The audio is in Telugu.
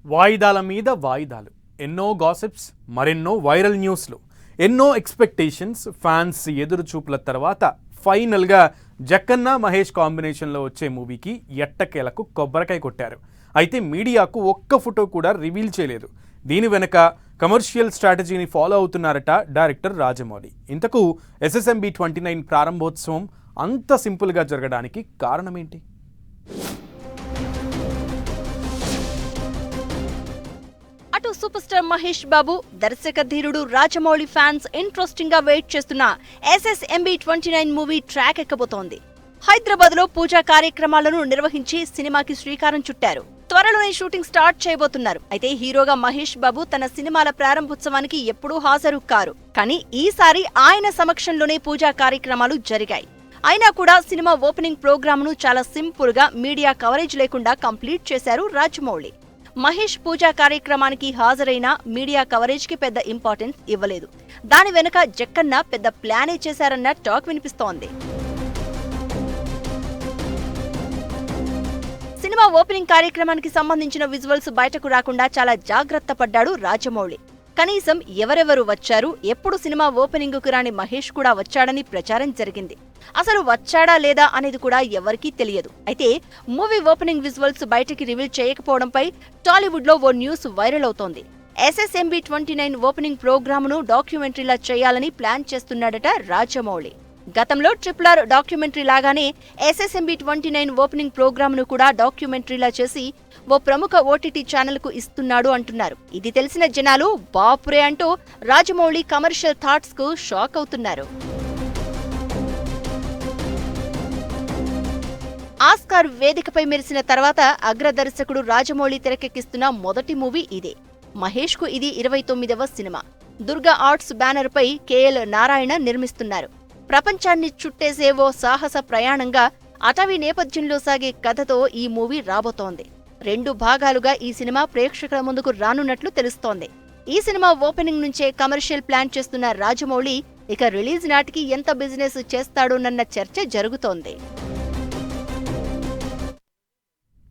వాయిదాల మీద వాయిదాలు, ఎన్నో గాసిప్స్, మరెన్నో వైరల్ న్యూస్లు, ఎన్నో ఎక్స్పెక్టేషన్స్, ఫ్యాన్స్ ఎదురు చూపుల తర్వాత ఫైనల్గా జక్కన్న మహేష్ కాంబినేషన్లో వచ్చే మూవీకి ఎట్టకేలకు కొబ్బరికాయ కొట్టారు. అయితే మీడియాకు ఒక్క ఫోటో కూడా రివీల్ చేయలేదు. దీని వెనక కమర్షియల్ స్ట్రాటజీని ఫాలో అవుతున్నారట డైరెక్టర్ రాజమౌళి. ఇంతకు SSMB 29 ప్రారంభోత్సవం అంత సింపుల్గా జరగడానికి కారణమేంటి? అటు సూపర్ స్టార్ మహేష్ బాబు, దర్శక ధీరుడు రాజమౌళి ఫ్యాన్స్ ఇంట్రెస్టింగ్ గా వెయిట్ చేస్తున్న SSMB 29 మూవీ ట్రాక్ ఎక్కబోతోంది. హైదరాబాద్ లో పూజా కార్యక్రమాలను నిర్వహించి సినిమాకి శ్రీకారం చుట్టారు. త్వరలోనే షూటింగ్ స్టార్ట్ చేయబోతున్నారు. అయితే హీరోగా మహేష్ బాబు తన సినిమాల ప్రారంభోత్సవానికి ఎప్పుడూ హాజరు కారు. కానీ ఈసారి ఆయన సమక్షంలోనే పూజా కార్యక్రమాలు జరిగాయి. అయినా కూడా సినిమా ఓపెనింగ్ ప్రోగ్రామ్ ను చాలా సింపుల్ గా మీడియా కవరేజ్ లేకుండా కంప్లీట్ చేశారు రాజమౌళి. మహేష్ పూజా కార్యక్రమానికి హాజరైన మీడియా కవరేజ్ కి పెద్ద ఇంపార్టెన్స్ ఇవ్వలేదు. దాని వెనుక జక్కన్న పెద్ద ప్లానే చేశారన్న టాక్ వినిపిస్తోంది. సినిమా ఓపెనింగ్ కార్యక్రమానికి సంబంధించిన విజువల్స్ బయటకు రాకుండా చాలా జాగ్రత్త పడ్డాడు రాజమౌళి. కనీసం ఎవరెవరు వచ్చారు, ఎప్పుడు సినిమా ఓపెనింగ్ కు రాని మహేష్ కూడా వచ్చాడని ప్రచారం జరిగింది. అసలు వచ్చాడా లేదా అనేది కూడా ఎవరికీ తెలియదు. అయితే మూవీ ఓపెనింగ్ విజువల్స్ బయటికి రివీల్ చేయకపోవడంపై టాలీవుడ్ లో ఓ న్యూస్ వైరల్ అవుతోంది. SSMB 29 ఓపెనింగ్ ప్రోగ్రామ్ ను డాక్యుమెంటరీలా చేయాలని ప్లాన్ చేస్తున్నాడట రాజమౌళి. గతంలో RRR డాక్యుమెంటరీ లాగానే SSMB 29 ఓపెనింగ్ ప్రోగ్రామ్ ను కూడా డాక్యుమెంటరీలా చేసి ఓ ప్రముఖ OTT ఛానల్ కు ఇస్తున్నాడు అంటున్నారు. ఇది తెలిసిన జనాలు బాపురే అంటూ రాజమౌళి కమర్షియల్ థాట్స్ కు షాక్ అవుతున్నారు. ఆస్కార్ వేదికపై మెరిసిన తర్వాత అగ్రదర్శకుడు రాజమౌళి తెరకెక్కిస్తున్న మొదటి మూవీ ఇదే. మహేష్ కు ఇది 29వ సినిమా. దుర్గా ఆర్ట్స్ బ్యానర్ పై KL నారాయణ నిర్మిస్తున్నారు. ప్రపంచాన్ని చుట్టేసే ఓ సాహస ప్రయాణంగా అటవీ నేపథ్యంలో సాగే కథతో ఈ మూవీ రాబోతోంది. 2 భాగాలుగా ఈ సినిమా ప్రేక్షకుల ముందుకు రానున్నట్లు తెలుస్తోంది. ఈ సినిమా ఓపెనింగ్ నుంచే కమర్షియల్ ప్లాన్ చేస్తున్న రాజమౌళి ఇక రిలీజ్ నాటికి ఎంత బిజినెస్ చేస్తాడోనన్న చర్చ జరుగుతోంది.